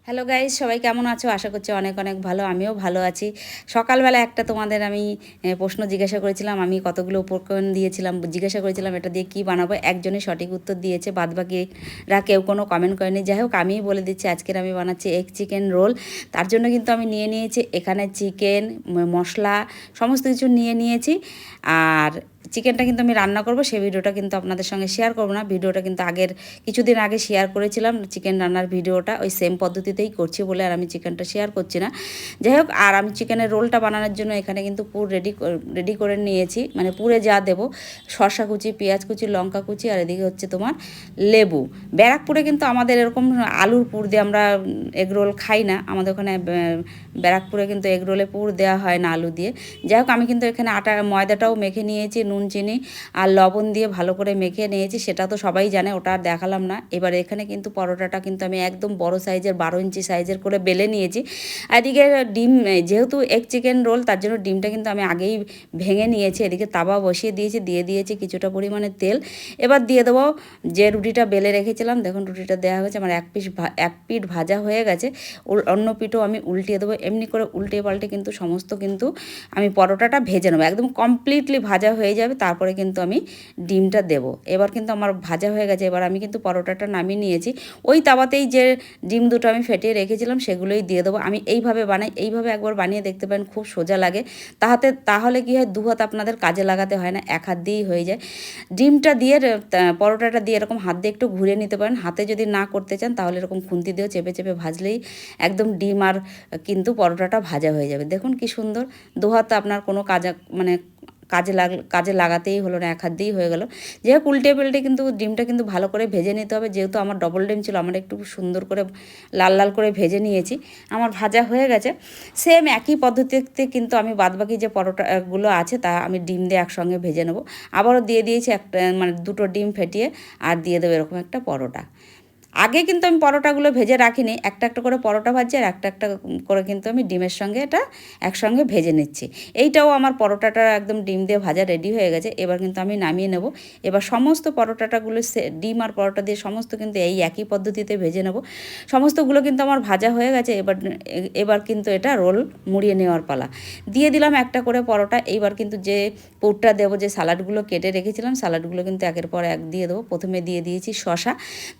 Hello guys, সবাই কেমন আছো? আশা করছি অনেক অনেক ভালো। আমিও ভালো আছি। সকালবেলা একটা তোমাদের আমি প্রশ্ন জিজ্ঞাসা করেছিলাম, আমি কতগুলো উপকরণ দিয়েছিলাম, জিজ্ঞাসা করেছিলাম এটা দিয়ে কি বানাবো। একজনই সঠিক উত্তর দিয়েছে, বাদবাকিরা কেউ কোনো কমেন্ট করেনি। যাই হোক, আমিই বলে দিচ্ছি, আজকের আমি বানাচ্ছি এগ চিকেন রোল। তার জন্য কিন্তু আমি নিয়ে নিয়েছি এখানে চিকেন, মশলা সমস্ত কিছু নিয়ে নিয়েছি। আর চিকেনটা কিন্তু আমি রান্না করব, সেই ভিডিওটা কিন্তু আপনাদের সঙ্গে শেয়ার করব না। ভিডিওটা কিন্তু কিছুদিন আগে শেয়ার করেছিলাম, চিকেন রান্নার ভিডিওটা ওই সেম পদ্ধতিতেই করছি বলে আর আমি চিকেনটা শেয়ার করছি না। যাই হোক, আর আমি চিকেনের রোলটা বানানোর জন্য এখানে কিন্তু পুর রেডি করে নিয়েছি, মানে পুরে যা দেবো, শসা কুচি, পেঁয়াজ কুচি, লঙ্কা কুচি, আর এদিকে হচ্ছে তোমার লেবু। ব্যারাকপুরে কিন্তু আমাদের এরকম আলুর পুর দিয়ে আমরা এগ রোল খাই না। আমাদের ওখানে ব্যারাকপুরে কিন্তু এগ রোলে পুর দেওয়া হয় না আলু দিয়ে। যাই হোক, আমি কিন্তু এখানে ময়দাটাও মেখে নিয়েছি, নুন চিনি আর লবণ দিয়ে ভালো করে মেখে নিয়েছি। সেটা তো সবাই জানে, ওটা আর দেখালাম না। এবার এখানে কিন্তু পরোটাটা কিন্তু আমি একদম বড় সাইজের 12 ইঞ্চি সাইজের করে বেলে নিয়েছি। এদিকে ডিম, যেহেতু এগ চিকেন রোল, তার জন্য ডিমটা কিন্তু আমি আগেই ভেঙে নিয়েছি। এদিকে তাওয়া বসিয়ে দিয়েছি কিছুটা পরিমাণে তেল। এবার দিয়ে দেবো যে রুটিটা বেলে রেখেছিলাম। দেখুন রুটিটা দেওয়া হয়েছে, আমার এক পিঠ ভাজা হয়ে গেছে। অন্য পিঠও আমি উল্টিয়ে দেবো। এমনি করে উল্টে পাল্টে কিন্তু সমস্ত কিন্তু আমি পরোটাটা ভেজে নেবো, একদম কমপ্লিটলি ভাজা হয়ে যাবে। তারপরে কিন্তু আমি ডিমটা দেব। এবার কিন্তু আমার ভাজা হয়ে গেছে। এবার আমি কিন্তু পরোটাটা নামিয়ে নিয়েছি। ওই তাওয়াতেই যে ডিম দুটো আমি ফেটিয়ে রেখেছিলাম সেগুলোই দিয়ে দেবো। আমি এইভাবে বানাই, এইভাবে একবার বানিয়ে দেখতে পারেন, খুব সোজা লাগে। তাহলে কি হয়, দু হাত আপনাদের কাজে লাগাতে হয় না, এক হাত দিয়েই হয়ে যায়। ডিমটা দিয়ে পরোটাটা দিয়ে এরকম হাত দিয়ে একটু ঘুরিয়ে নিতে পারেন। হাতে যদি না করতে চান তাহলে এরকম খুন্তি দিয়েও চেপে চেপে ভাজলেই একদম ডিম আর কিন্তু পরোটাটা ভাজা হয়ে যাবে। দেখুন কি সুন্দর। দু হাত আপনার কোনো মানে কাজে লাগাতেই হলো না, এক হাত দিয়েই হয়ে গেল। যাই হোক, উল্টে পাল্টে কিন্তু ডিমটা কিন্তু ভালো করে ভেজে নিতে হবে। যেহেতু আমার ডবল ডিম ছিল, আমার একটু সুন্দর করে লাল লাল করে ভেজে নিয়েছি। আমার ভাজা হয়ে গেছে। সেম একই পদ্ধতিতে কিন্তু আমি বাদবাকি যে পরোটাগুলো আছে তা আমি ডিম দিয়ে একসঙ্গে ভেজে নেব। আবারও দিয়ে দিয়েছি মানে দুটো ডিম ফেটিয়ে, আর দিয়ে দেবো এরকম একটা পরোটা। আগে কিন্তু আমি পরোটাগুলো ভেজে রাখিনি, একটা একটা করে পরোটা ভাজছি, আর একটা একটা করে কিন্তু আমি ডিমের সঙ্গে এটা একসঙ্গে ভেজে নিচ্ছি। এইটাও আমার পরোটাটা একদম ডিম দিয়ে ভাজা রেডি হয়ে গেছে। এবার কিন্তু আমি নামিয়ে নেব। এবার সমস্ত পরোটাটাগুলো ডিম আর পরোটা দিয়ে সমস্ত কিন্তু এই একই পদ্ধতিতে ভেজে নেব। সমস্তগুলো কিন্তু আমার ভাজা হয়ে গেছে। এবার কিন্তু এটা রোল মুড়িয়ে নেওয়ার পালা। দিয়ে দিলাম একটা করে পরোটা। এইবার কিন্তু যে পুরটা দেবো, যে সালাডগুলো কেটে রেখেছিলাম, সালাডগুলো কিন্তু একের পর এক দিয়ে দেবো। প্রথমে দিয়ে দিয়েছি শসা,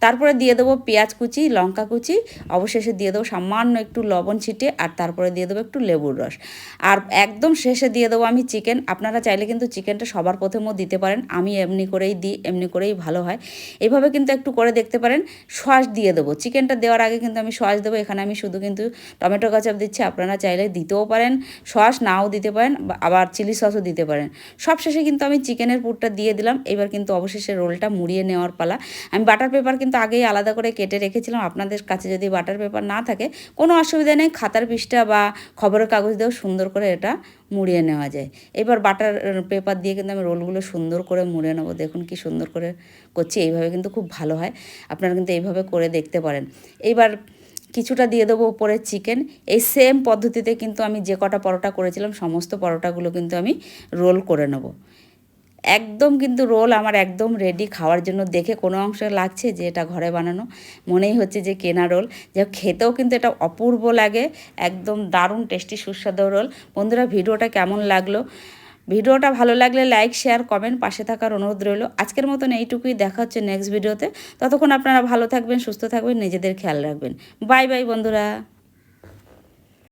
তারপরে দিয়ে দেবো পেঁয়াজ কুচি, লঙ্কা কুচি, অবশেষে দিয়ে দেবো সামান্য একটু লবণ ছিটিয়ে, আর তারপরে দিয়ে দেবো একটু লেবুর রস, আর একদম শেষে দিয়ে দেবো আমি চিকেন। আপনারা চাইলে কিন্তু চিকেনটা সবার প্রথমেও দিতে পারেন, আমি এমনি করেই দিই, এমনি করেই ভালো হয়। এইভাবে কিন্তু একটু করে দেখতে পারেন। সস দিয়ে দেবো, চিকেনটা দেওয়ার আগে কিন্তু আমি সস দেবো। এখানে আমি শুধু কিন্তু টমেটো কেচাপ দিচ্ছি, আপনারা চাইলে দিতেও পারেন, সস নাও দিতে পারেন, আবার চিলি সসও দিতে পারেন। সব শেষে কিন্তু আমি চিকেনের পুরটা দিয়ে দিলাম। এবার কিন্তু অবশেষে রোলটা মুড়িয়ে নেওয়ার পালা। আমি বাটার পেপার কিন্তু আগেই আলাদা করে কেটে রেখেছিলাম। আপনাদের কাছে যদি বাটার পেপার না থাকে কোনো অসুবিধা নেই, খাতার পৃষ্ঠা বা খবরের কাগজ দিয়েও সুন্দর করে এটা মুড়িয়ে নেওয়া যায়। এবার বাটার পেপার দিয়ে কিন্তু আমি রোলগুলো সুন্দর করে মুড়ে নেবো। দেখুন কি সুন্দর করে করছি, এইভাবে কিন্তু খুব ভালো হয়। আপনারা কিন্তু এইভাবে করে দেখতে পারেন। এইবার কিছুটা দিয়ে দেবো উপরে চিকেন। এই সেম পদ্ধতিতে কিন্তু আমি যে কটা পরোটা করেছিলাম সমস্ত পরোটাগুলো কিন্তু আমি রোল করে নেব। একদম কিন্তু রোল আমার একদম রেডি খাওয়ার জন্য। দেখে কোনো অংশে লাগছে যে এটা ঘরে বানানো, মনেই হচ্ছে যে কেনা রোল। যা খেতেও কিন্তু এটা অপূর্ব লাগে, একদম দারুণ টেস্টি সুস্বাদু রোল। বন্ধুরা, ভিডিওটা কেমন লাগলো? ভিডিওটা ভালো লাগলে লাইক, শেয়ার, কমেন্ট, পাশে থাকার অনুরোধ রইল। আজকের মতন এইটুকুই, দেখা হচ্ছে নেক্সট ভিডিওতে। ততক্ষণ আপনারা ভালো থাকবেন, সুস্থ থাকবেন, নিজেদের খেয়াল রাখবেন। বাই বাই বন্ধুরা।